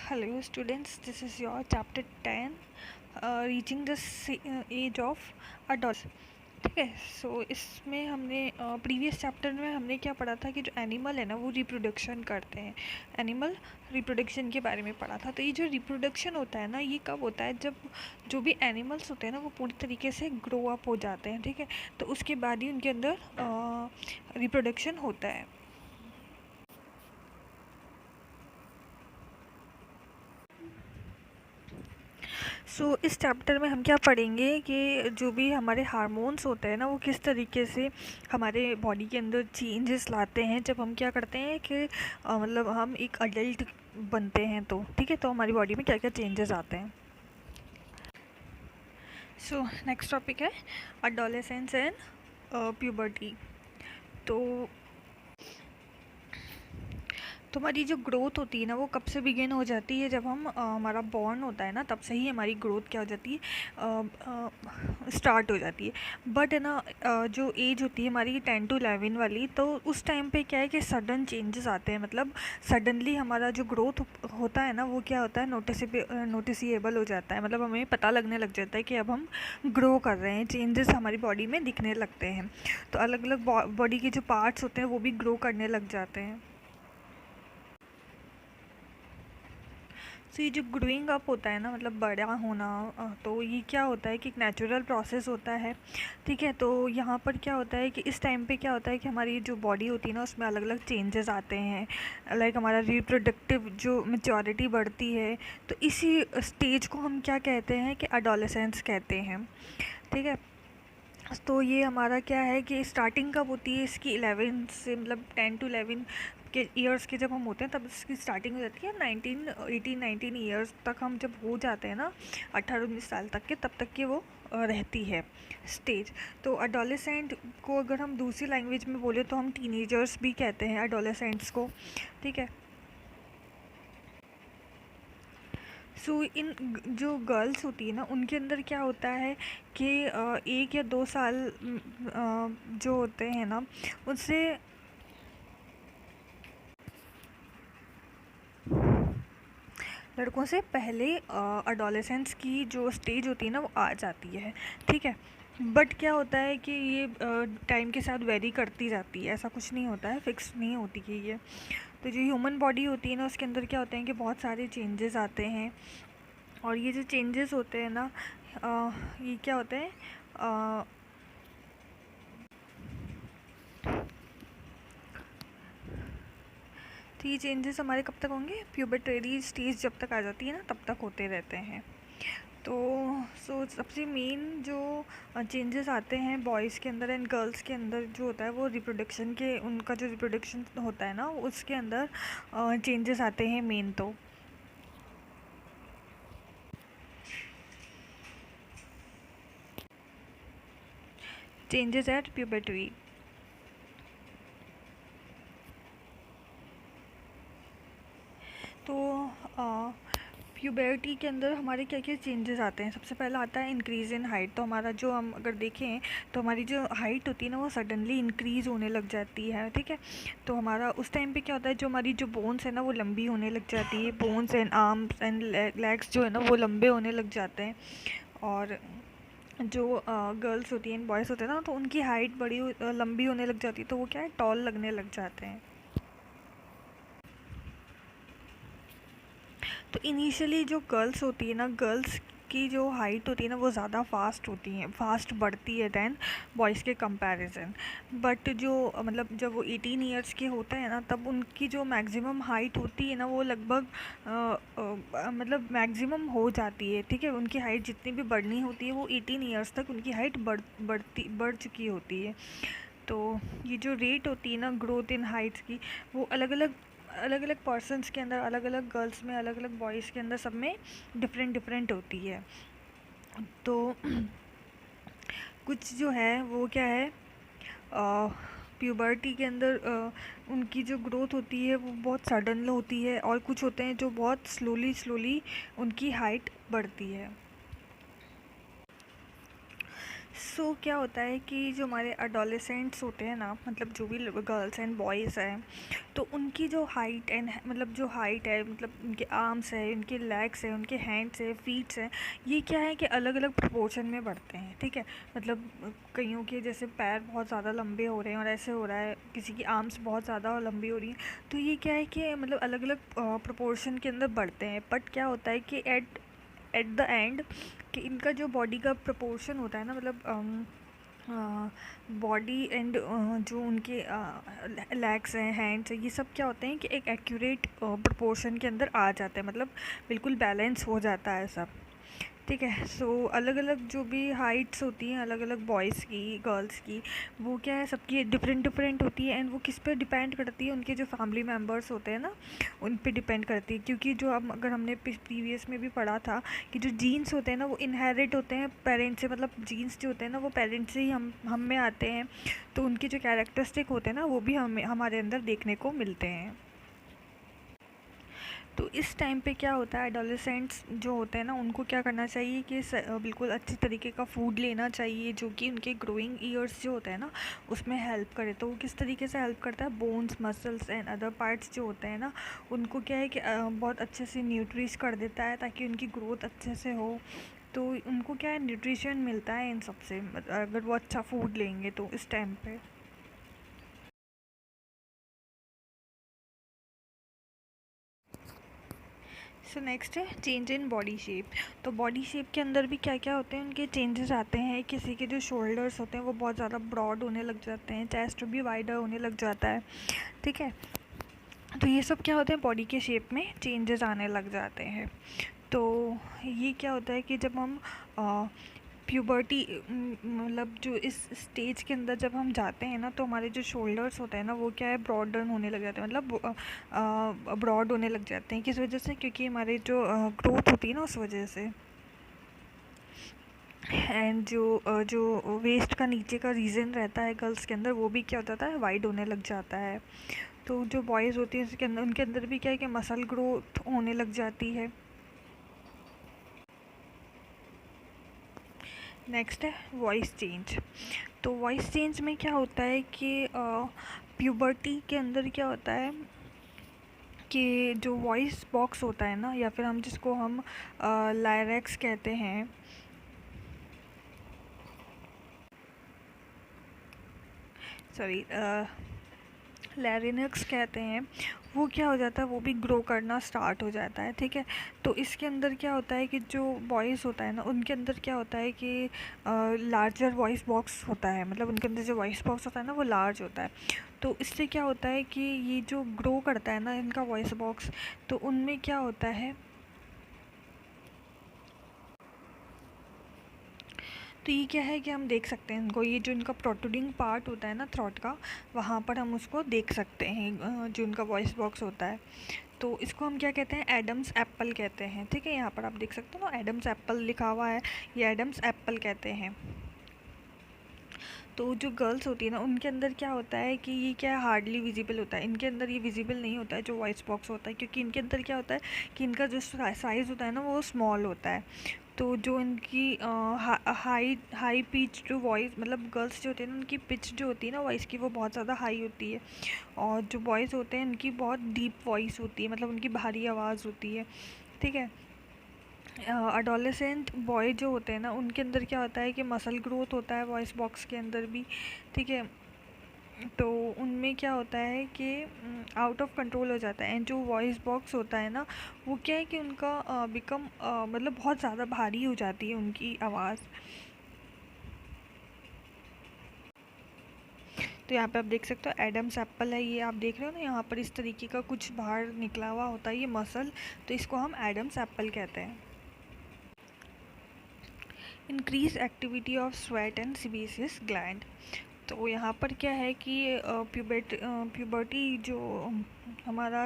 Hello students, this is your chapter 10 reaching the age of adolescence. ठीक है. सो इसमें हमने प्रीवियस चैप्टर में हमने क्या पढ़ा था कि जो एनिमल है ना वो रिप्रोडक्शन करते हैं. एनिमल रिप्रोडक्शन के बारे में पढ़ा था. तो ये जो रिप्रोडक्शन होता है ना ये कब होता है, जब जो भी एनिमल्स होते हैं ना वो पूरी तरीके से ग्रो अप हो जाते हैं. ठीक है. तो उसके बाद ही उनके अंदर रिप्रोडक्शन होता है. इस चैप्टर में हम क्या पढ़ेंगे कि जो भी हमारे हार्मोन्स होते हैं ना वो किस तरीके से हमारे बॉडी के अंदर चेंजेस लाते हैं जब हम क्या करते हैं कि मतलब हम एक अडल्ट बनते हैं. तो ठीक है, तो हमारी बॉडी में क्या क्या चेंजेस आते हैं. नेक्स्ट टॉपिक है अडोलेसेंस एंड प्यूबर्टी. तो हमारी जो ग्रोथ होती है ना वो कब से बिगिन हो जाती है, जब हम हमारा बॉर्न होता है ना तब से ही हमारी ग्रोथ क्या हो जाती है, स्टार्ट हो जाती है. बट है ना जो एज होती है हमारी 10 to 11 वाली, तो उस टाइम पे क्या है कि सडन चेंजेस आते हैं. मतलब सडनली हमारा जो ग्रोथ होता है ना वो क्या होता है, नोटिसेबल हो जाता है. मतलब हमें पता लगने लग जाता है कि अब हम ग्रो कर रहे हैं, चेंजेस हमारी बॉडी में दिखने लगते हैं. तो अलग अलग बॉडी के जो पार्ट्स होते हैं वो भी ग्रो करने लग जाते हैं. ये जो ग्रोइंग अप होता है ना, मतलब बड़ा होना, तो ये क्या होता है कि एक नेचुरल प्रोसेस होता है. ठीक है. तो यहाँ पर क्या होता है कि इस टाइम पे क्या होता है कि हमारी जो बॉडी होती है ना उसमें अलग अलग चेंजेस आते हैं. लाइक हमारा रिप्रोडक्टिव जो मैच्योरिटी बढ़ती है. तो इसी स्टेज को हम क्या कहते हैं कि एडोलेसेंस कहते हैं. ठीक है. तो ये हमारा क्या है कि स्टार्टिंग कब होती है इसकी 11 से, मतलब 10 to 11 के ईयर्स के जब हम होते हैं तब इसकी स्टार्टिंग हो जाती है. 19 ईयर्स तक हम जब हो जाते हैं ना, 18-19 साल तक के, तब तक के वो रहती है स्टेज. तो एडोलेसेंट को अगर हम दूसरी लैंग्वेज में बोले तो हम टीनेजर्स भी कहते हैं एडोलेसेंट्स को. ठीक है. इन जो गर्ल्स होती है ना उनके अंदर क्या होता है कि 1 या 2 साल जो होते हैं ना उससे लड़कों से पहले अडोलेसेंस की जो स्टेज होती है ना वो आ जाती है. ठीक है. बट क्या होता है कि ये टाइम के साथ वेरी करती जाती है. ऐसा कुछ नहीं होता है, फिक्स नहीं होती है ये. तो जो ह्यूमन बॉडी होती है ना उसके अंदर क्या होते हैं कि बहुत सारे चेंजेस आते हैं. और ये जो चेंजेस होते हैं ना ये क्या होते हैं, तो ये चेंजेस हमारे कब तक होंगे, प्यूबर्टरी स्टेज जब तक आ जाती है ना तब तक होते रहते हैं. तो सबसे मेन जो चेंजेस आते हैं बॉयज़ के अंदर एंड गर्ल्स के अंदर जो होता है वो रिप्रोडक्शन के, उनका जो रिप्रोडक्शन होता है ना उसके अंदर चेंजेस आते हैं मेन. तो चेंजेस एट प्यूबर्टी. तो प्यूबर्टी के अंदर हमारे क्या क्या चेंजेस आते हैं. सबसे पहला आता है इंक्रीज़ इन हाइट. तो हमारा जो हम अगर देखें तो हमारी जो हाइट होती है ना वो सडनली इंक्रीज़ होने लग जाती है. ठीक है. तो हमारा उस टाइम पे क्या होता है, जो हमारी जो बोन्स है ना वो लंबी होने लग जाती है. Bones and arms and legs जो है ना वो लंबे होने लग जाते हैं. और जो गर्ल्स होती हैं, बॉयज़ होते हैं ना, तो उनकी हाइट बड़ी लंबी होने लग जाती है. तो वो क्या है, टॉल लगने लग जाते हैं. तो इनिशियली जो गर्ल्स होती है ना, गर्ल्स की जो हाइट होती है ना वो ज़्यादा फास्ट होती है, फास्ट बढ़ती है दैन बॉयज़ के कंपैरिजन. बट जो मतलब जब वो 18 ईयर्स के होते हैं ना तब उनकी जो मैक्सिमम हाइट होती है ना वो लगभग मतलब मैक्सिमम हो जाती है. ठीक है. उनकी हाइट जितनी भी बढ़नी होती है वो 18 ईयर्स तक उनकी हाइट बढ़ चुकी होती है. तो ये जो रेट होती है ना ग्रोथ इन हाइट्स की, वो अलग अलग पर्सनस के अंदर, अलग अलग गर्ल्स में, अलग अलग बॉयज़ के अंदर सब में डिफरेंट होती है. तो कुछ जो है वो क्या है, प्यूबर्टी के अंदर उनकी जो ग्रोथ होती है वो बहुत सडन होती है, और कुछ होते हैं जो बहुत स्लोली उनकी हाइट बढ़ती है. क्या होता है कि जो हमारे अडोलेसेंट्स होते हैं ना, मतलब जो भी गर्ल्स एंड बॉयज़ हैं, तो उनकी जो हाइट एंड मतलब जो हाइट है, मतलब उनके आर्म्स है, उनके लेग्स है, उनके हैंड्स है, फीट्स हैं, ये क्या है कि अलग अलग प्रोपोर्शन में बढ़ते हैं। ठीक है, मतलब कईयों के जैसे पैर बहुत ज़्यादा लंबे हो रहे हैं और ऐसे हो रहा है, किसी की आर्म्स बहुत ज़्यादा लंबी हो रही हैं, तो ये क्या है कि मतलब अलग अलग प्रोपोर्शन के अंदर बढ़ते हैं। बट क्या होता है कि एट द एंड कि इनका जो बॉडी का प्रोपोर्शन होता है ना, मतलब बॉडी एंड जो उनके लेग्स हैं, हैंड्स हैं, ये सब क्या होते हैं कि एक एक्यूरेट प्रोपोर्शन के अंदर आ जाते हैं, मतलब बिल्कुल बैलेंस हो जाता है सब। ठीक है, अलग अलग जो भी हाइट्स होती हैं, अलग अलग बॉयज़ की, गर्ल्स की, वो क्या है, सबकी डिफरेंट डिफरेंट होती है। एंड वो किस पे डिपेंड करती है, उनके जो फैमिली मेम्बर्स होते हैं ना, उन पे डिपेंड करती है। क्योंकि जो हम अगर हमने प्रीवियस में भी पढ़ा था कि जो जीन्स होते हैं ना, वो इनहेरिट होते हैं पेरेंट्स से, मतलब जीन्स जो होते हैं ना, वो पेरेंट्स से ही हम में आते हैं। तो उनके जो कैरेक्टरिस्टिक होते हैं ना, वो भी हमें हमारे अंदर देखने को मिलते हैं। तो इस टाइम पे क्या होता है, एडोलेसेंट्स जो होते हैं ना, उनको क्या करना चाहिए कि बिल्कुल अच्छी तरीके का फूड लेना चाहिए, जो कि उनके ग्रोइंग ईयर्स जो होते हैं ना, उसमें हेल्प करे। तो वो किस तरीके से हेल्प करता है, bones, muscles and other parts जो होते हैं ना, उनको क्या है कि बहुत अच्छे से न्यूट्रिश कर देता है, ताकि उनकी ग्रोथ अच्छे से हो। तो उनको क्या है, न्यूट्रिशन मिलता है इन सबसे, अगर वो अच्छा फूड लेंगे तो इस टाइम पे। नेक्स्ट है चेंज इन बॉडी शेप। तो बॉडी शेप के अंदर भी क्या क्या होते हैं, उनके चेंजेस आते हैं। किसी के जो शोल्डर्स होते हैं वो बहुत ज़्यादा ब्रॉड होने लग जाते हैं, चेस्ट भी वाइडर होने लग जाता है। ठीक है, तो ये सब क्या होते हैं, बॉडी के शेप में चेंजेस आने लग जाते हैं। तो ये क्या होता है कि जब हम प्यूबर्टी, मतलब जो इस स्टेज के अंदर जब हम जाते हैं ना, तो हमारे जो शोल्डर्स होते हैं ना, वो क्या है, ब्रॉडन होने लग जाते हैं, मतलब ब्रॉड होने लग जाते हैं। किस वजह से, क्योंकि हमारे जो ग्रोथ होती है ना, उस वजह से। एंड जो वेस्ट का नीचे का रीजन रहता है गर्ल्स के अंदर, वो भी क्या हो जाता है, वाइड होने लग जाता है। तो जो बॉयज़ होती है उसके अंदर, उनके अंदर भी क्या है कि मसल ग्रोथ होने लग जाती है। नेक्स्ट है वॉइस चेंज। तो वॉइस चेंज में क्या होता है कि प्यूबर्टी के अंदर क्या होता है कि जो वॉइस बॉक्स होता है ना, या फिर हम जिसको हम लायरेक्स कहते हैं, सॉरी, लैरिनक्स कहते हैं, वो क्या हो जाता है, वो भी ग्रो करना स्टार्ट हो जाता है। ठीक है, तो इसके अंदर क्या होता है कि जो वॉइस होता है ना, उनके अंदर क्या होता है कि लार्जर वॉइस बॉक्स होता है, मतलब उनके अंदर जो वॉइस बॉक्स होता है ना, वो लार्ज होता है। तो इससे क्या होता है कि ये जो ग्रो करता है ना इनका वॉइस बॉक्स, तो उनमें क्या होता है, तो ये क्या है कि हम देख सकते हैं इनको, ये जो इनका प्रोट्रूडिंग पार्ट होता है ना थ्रोट का, वहाँ पर हम उसको देख सकते हैं, जो इनका वॉइस बॉक्स होता है। तो इसको हम क्या कहते हैं, एडम्स एप्पल कहते हैं। ठीक है, यहाँ पर आप देख सकते हो ना, एडम्स एप्पल लिखा हुआ है, ये एडम्स एप्पल कहते हैं। तो जो गर्ल्स होती है ना, उनके अंदर क्या होता है कि ये क्या है, हार्डली विजिबल होता है, इनके अंदर ये विजिबल नहीं होता है जो वॉइस बॉक्स होता है, क्योंकि इनके अंदर क्या होता है कि इनका जो साइज़ होता है ना, वो स्मॉल होता है। तो जो इनकी हाई पिच जो वॉइस, मतलब गर्ल्स जो होती है ना, उनकी पिच जो होती है ना वॉइस की, वो बहुत ज़्यादा हाई होती है। और जो बॉयज़ होते हैं उनकी बहुत डीप वॉइस होती है, मतलब उनकी भारी आवाज़ होती है। ठीक है, अडोलेसेंट बॉय जो होते हैं ना, उनके अंदर क्या होता है कि मसल ग्रोथ होता है वॉइस बॉक्स के अंदर भी। ठीक है, तो उनमें क्या होता है कि आउट ऑफ कंट्रोल हो जाता है। एंड जो वॉइस बॉक्स होता है ना, वो क्या है कि उनका बिकम मतलब बहुत ज़्यादा भारी हो जाती है उनकी आवाज़। तो यहाँ पे आप देख सकते हो एडम्स एप्पल है, ये आप देख रहे हो ना, यहाँ पर इस तरीके का कुछ बाहर निकला हुआ होता है ये मसल, तो इसको हम एडम्स एप्पल कहते हैं। Increase activity of sweat and sebaceous gland. तो यहाँ पर क्या है कि प्यूबर्टी जो हमारा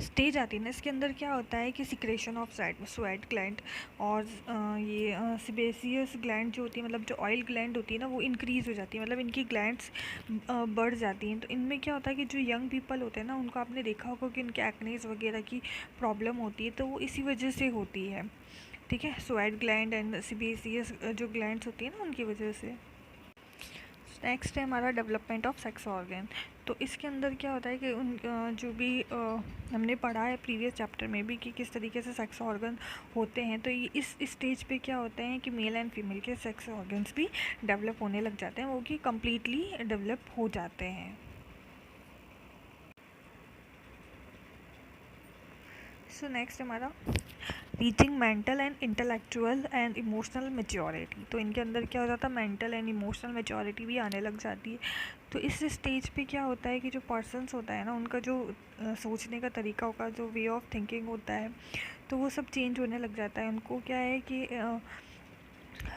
स्टेज आती है ना, इसके अंदर क्या होता है कि सिक्रेशन ऑफ स्वेट ग्लैंड और ये सिबेसियस ग्लैंड जो होती है, मतलब जो ऑयल ग्लैंड होती है ना, वो इंक्रीज़ हो जाती है, मतलब इनकी ग्लैंड्स बढ़ जाती हैं। तो इनमें क्या होता है कि जो यंग पीपल होते हैं ना, उनको आपने देखा होगा कि उनके एक्नेस वगैरह की प्रॉब्लम होती है, तो वो इसी वजह से होती है। ठीक है, स्वेट ग्लैंड एंड सिबेसियस जो ग्लैंड्स होती है ना, उनकी वजह से। नेक्स्ट है हमारा डेवलपमेंट ऑफ सेक्स ऑर्गन। तो इसके अंदर क्या होता है कि उन जो भी हमने पढ़ा है प्रीवियस चैप्टर में भी कि किस तरीके से सेक्स ऑर्गन होते हैं, तो ये इस स्टेज पे क्या होते हैं कि मेल एंड फीमेल के सेक्स ऑर्गन्स भी डेवलप होने लग जाते हैं, वो कि कम्प्लीटली डेवलप हो जाते हैं। सो नेक्स्ट हमारा reaching mental and intellectual and emotional maturity. तो इनके अंदर क्या हो जाता है, मेंटल एंड इमोशनल मेच्योरिटी भी आने लग जाती है। तो इस स्टेज पे क्या होता है कि जो पर्सन्स होता है ना, उनका जो सोचने का तरीका होगा, जो वे ऑफ थिंकिंग होता है, तो वो सब चेंज होने लग जाता है। उनको क्या है कि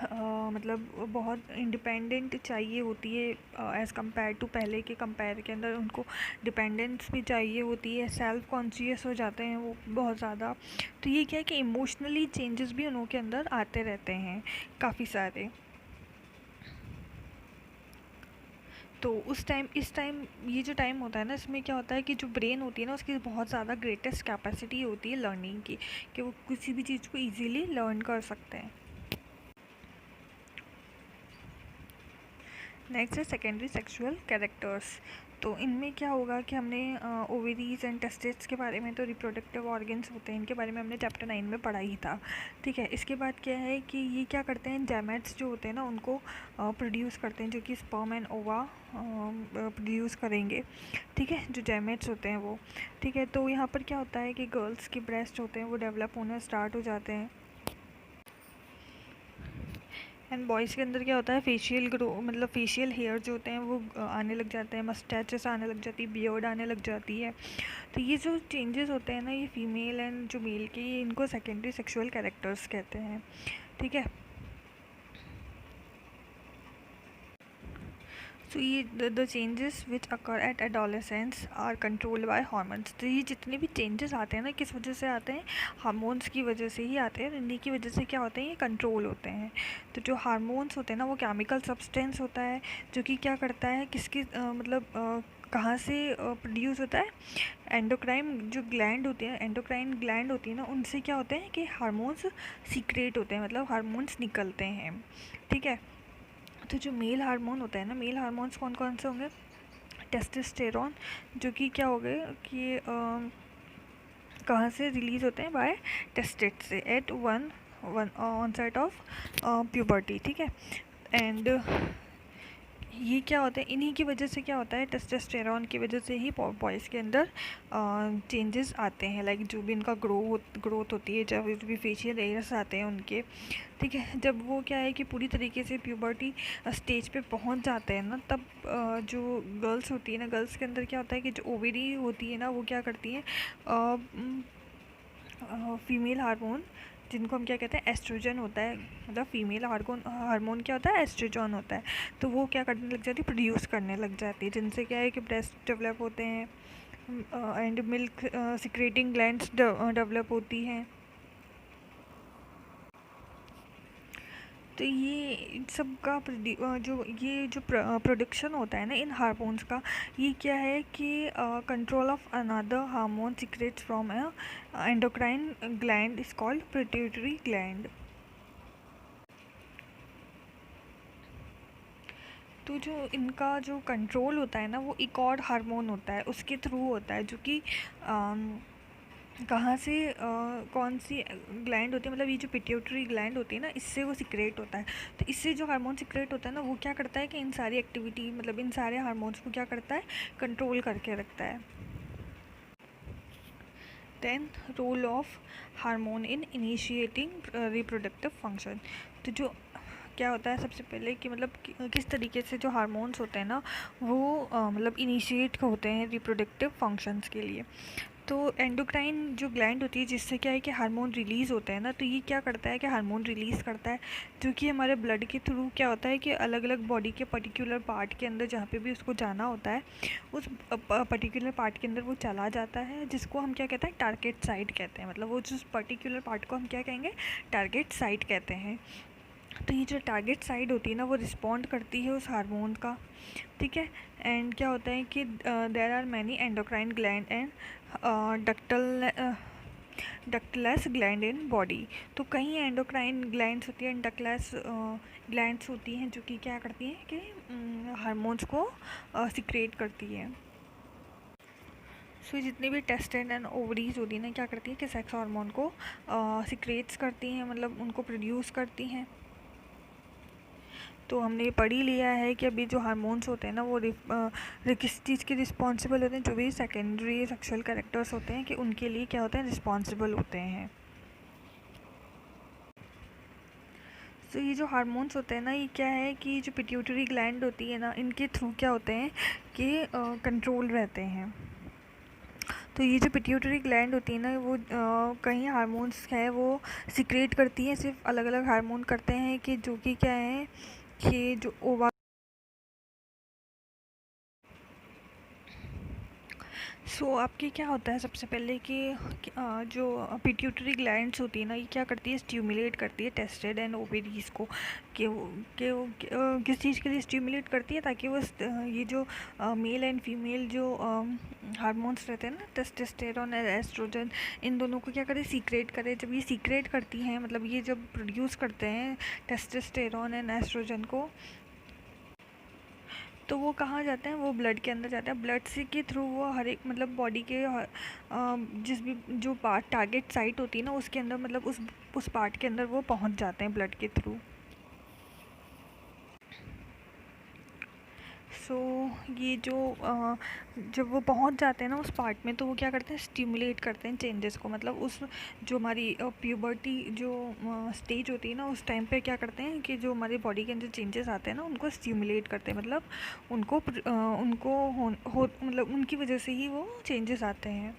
मतलब बहुत इंडिपेंडेंट चाहिए होती है, एज़ कम्पेयर टू पहले के कंपेयर के अंदर उनको डिपेंडेंस भी चाहिए होती है, सेल्फ कॉन्शियस हो जाते हैं वो बहुत ज़्यादा। तो ये क्या है कि इमोशनली चेंजेस भी उनके अंदर आते रहते हैं काफ़ी सारे। तो इस टाइम ये जो टाइम होता है ना, इसमें क्या होता है कि जो ब्रेन होती है ना, उसकी बहुत ज़्यादा ग्रेटेस्ट कैपेसिटी होती है लर्निंग की, कि वो किसी भी चीज़ को ईजीली लर्न कर सकते हैं। नेक्स्ट है सेकेंडरी सेक्सुअल कैरेक्टर्स। तो इनमें क्या होगा कि हमने ओवरीज एंड टेस्टिस के बारे में, तो रिप्रोडक्टिव ऑर्गन्स होते हैं, इनके बारे में हमने चैप्टर 9 में पढ़ा ही था। ठीक है, इसके बाद क्या है कि ये क्या करते हैं, गैमेट्स जो होते हैं ना, उनको प्रोड्यूस करते हैं, जो कि स्पर्म एंड ओवा प्रोड्यूस करेंगे। ठीक है, जो गैमेट्स होते हैं वो। ठीक है, तो यहाँ पर क्या होता है कि गर्ल्स के ब्रेस्ट होते हैं वो डेवलप होना स्टार्ट हो जाते हैं। एंड बॉयज़ के अंदर क्या होता है, फेशियल ग्रो, मतलब फेशियल हेयर जो होते हैं वो आने लग जाते हैं, मस्टैचेस आने लग जाती है, बियर्ड आने लग जाती है। तो ये जो चेंजेस होते हैं ना, ये फीमेल एंड जो मेल के, ये इनको सेकेंडरी सेक्सुअल कैरेक्टर्स कहते हैं। ठीक है, सो ये the changes which occur at adolescence are controlled by hormones. तो ये जितने भी चेंजेस आते हैं ना, किस वजह से आते हैं, हार्मोन्स की वजह से ही आते हैं। इन्हीं की वजह से क्या होते हैं, ये कंट्रोल होते हैं। तो जो हार्मोन्स होते हैं ना, वो केमिकल सब्सटेंस होता है, जो कि क्या करता है, किसकी मतलब कहाँ से प्रोड्यूस होता है, एंडोक्राइन जो ग्लैंड होती है, एंडोक्राइन ग्लैंड होती है ना, उनसे क्या होते हैं कि हार्मोन्स सीक्रेट होते हैं, मतलब हार्मोन्स निकलते हैं। ठीक है, तो जो मेल हार्मोन होता है ना, मेल हार्मोन्स कौन कौन से होंगे, टेस्टोस्टेरोन, जो कि क्या हो गए कि कहाँ से रिलीज़ होते हैं, बाय टेस्टेट से at one one onset of puberty. ठीक है, एंड ये क्या होता है, इन्हीं की वजह से क्या होता है, टेस्टोस्टेरोन की वजह से ही बॉयज़ के अंदर चेंजेस आते हैं, लाइक जो भी इनका ग्रोथ होती है, जब भी फेशियल एयर्स आते हैं उनके। ठीक है, जब वो क्या है कि पूरी तरीके से प्यूबर्टी स्टेज पे पहुंच जाते हैं ना, तब जो गर्ल्स होती है ना, गर्ल्स के अंदर क्या होता है कि जो ओवरी होती है ना, वो क्या करती है, फीमेल हार्मोन, जिनको हम क्या कहते हैं, एस्ट्रोजन होता है, मतलब फीमेल हार्मोन क्या होता है, एस्ट्रोजन होता है। तो वो क्या करने लग जाती है, प्रोड्यूस करने लग जाती है, जिनसे क्या है कि ब्रेस्ट डेवलप होते हैं and milk secreting glands develop होती हैं। तो ये इन सब का जो प्रोडक्शन होता है ना इन हार्मोन्स का, ये क्या है कि control of another hormone secrets from endocrine gland is called pituitary gland. तो जो इनका जो कंट्रोल होता है ना, वो एक और हार्मोन होता है, उसके थ्रू होता है, जो कि कहाँ से कौन सी ग्लैंड होती है, मतलब ये जो पिट्यूटरी ग्लैंड होती है ना, इससे वो सिक्रेट होता है। तो इससे जो हार्मोन सिक्रेट होता है ना, वो क्या करता है कि इन सारी एक्टिविटी, मतलब इन सारे हार्मोन्स को क्या करता है, कंट्रोल करके रखता है। Then role of hormone in initiating reproductive function. तो जो क्या होता है सबसे पहले कि मतलब किस तरीके से जो हार्मोन्स होते हैं ना, वो मतलब इनिशिएट होते हैं रिप्रोडक्टिव फंक्शंस के लिए। तो एंडोक्राइन जो ग्लैंड होती है, जिससे क्या है कि हार्मोन रिलीज़ होता है ना, तो ये क्या करता है कि हार्मोन रिलीज़ करता है, जो कि हमारे ब्लड के थ्रू क्या होता है कि अलग अलग बॉडी के पर्टिकुलर पार्ट के अंदर जहाँ पे भी उसको जाना होता है, उस पर्टिकुलर पार्ट के अंदर वो चला जाता है, जिसको हम क्या कहते हैं, टारगेट साइट कहते हैं। मतलब वो जिस पर्टिकुलर पार्ट को हम क्या कहेंगे, टारगेट साइट कहते हैं। तो ये जो टारगेट साइट होती है ना, वो रिस्पॉन्ड करती है उस हार्मोन का, ठीक है। एंड क्या होता है कि there are many endocrine gland and ductless gland in body. तो कई एंडोक्राइन ग्लैंड्स होती हैं, डक्टलेस ग्लैंड्स होती हैं, जो कि क्या करती हैं कि हार्मोन्स को सिक्रेट करती है। सो जितनी भी टेस्टेड एंड ओवरीज होती हैं ना, क्या करती है कि सेक्स हार्मोन को सिक्रेट्स करती हैं, मतलब उनको प्रोड्यूस करती हैं। तो हमने ये पढ़ ही लिया है कि अभी जो हार्मोन्स होते हैं ना, वो किस चीज़ के रिस्पॉन्सिबल होते हैं, जो भी सेकेंडरी सेक्सुअल कैरेक्टर्स होते हैं कि उनके लिए क्या होते हैं, रिस्पॉन्सिबल होते हैं। तो ये जो हार्मोन्स होते हैं ना, ये क्या है कि जो पिट्यूटरी ग्लैंड होती है ना, इनके थ्रू क्या होते हैं कि कंट्रोल रहते हैं। तो ये जो पिट्यूटरी ग्लैंड होती है ना, वो कई हार्मोन्स है वो सिक्रेट करती है, सिर्फ अलग अलग हार्मोन करते हैं कि जो कि क्या है कि जो ओवा आपके क्या होता है सबसे पहले कि जो पिट्यूटरी ग्लैंड्स होती है ना, ये क्या करती है, स्टिमुलेट करती है टेस्टेड एंड ओवेरीज को, कि वो किस चीज़ के लिए स्टिमुलेट करती है, ताकि वो ये जो मेल एंड फीमेल जो हार्मोन्स रहते हैं ना, टेस्टोस्टेरोन और एस्ट्रोजन, इन दोनों को क्या करे, सीक्रेट करे। जब ये सीक्रेट करती हैं, मतलब ये जब प्रोड्यूस करते हैं टेस्टोस्टेरोन एंड एस्ट्रोजन को, तो वो कहाँ जाते हैं, वो ब्लड के अंदर जाते हैं। ब्लड से के थ्रू वो हर एक मतलब बॉडी के जिस भी जो पार्ट टारगेट साइट होती है ना, उसके अंदर मतलब उस पार्ट के अंदर वो पहुंच जाते हैं ब्लड के थ्रू। सो ये जो जब वो पहुंच जाते हैं ना उस पार्ट में, तो वो क्या करते हैं, स्टिमुलेट करते हैं चेंजेस को। मतलब उस जो हमारी प्यूबर्टी जो स्टेज होती है ना, उस टाइम पे क्या करते हैं कि जो हमारी बॉडी के अंदर चेंजेस आते हैं ना, उनको स्टिमुलेट करते हैं। मतलब उनको मतलब उनकी वजह से ही वो चेंजेस आते हैं।